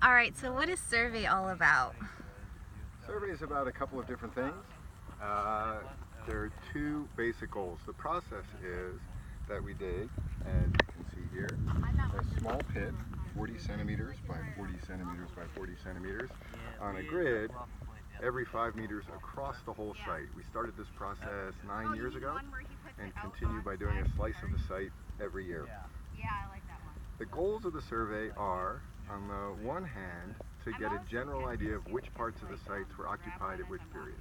All right, so what is survey all about? Survey is about a couple of different things. There are two basic goals. The process is that we dig, as you can see here, a small pit, 40 centimeters by 40 centimeters by 40 centimeters, on a grid every 5 meters across the whole site. We started this process 9 years ago and continue by doing a slice of the site every year. The goals of the survey are, on the one hand, to get a general idea of which parts of the sites were occupied at which periods.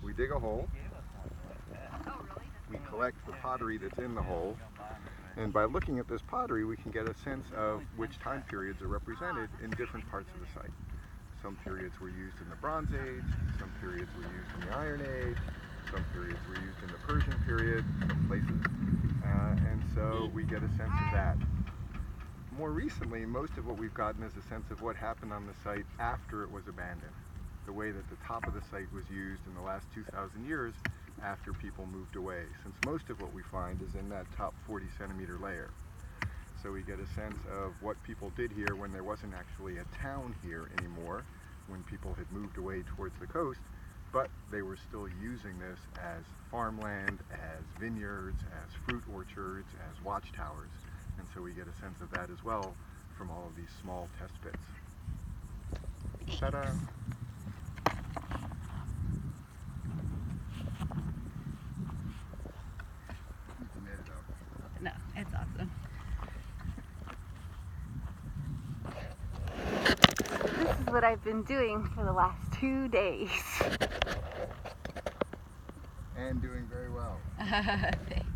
We dig a hole, we collect the pottery that's in the hole, and by looking at this pottery we can get a sense of which time periods are represented in different parts of the site. Some periods were used in the Bronze Age, some periods were used in the Iron Age, some periods were used in the Persian period, some places, and so we get a sense of that. More recently, most of what we've gotten is a sense of what happened on the site after it was abandoned, the way that the top of the site was used in the last 2,000 years after people moved away, since most of what we find is in that top 40 centimeter layer. So we get a sense of what people did here when there wasn't actually a town here anymore, when people had moved away towards the coast, but they were still using this as farmland, as vineyards, as fruit orchards, as watchtowers. And so we get a sense of that as well from all of these small test pits. Ta-da! You made it up. No, it's awesome. This is what I've been doing for the last 2 days. And doing very well. Thanks.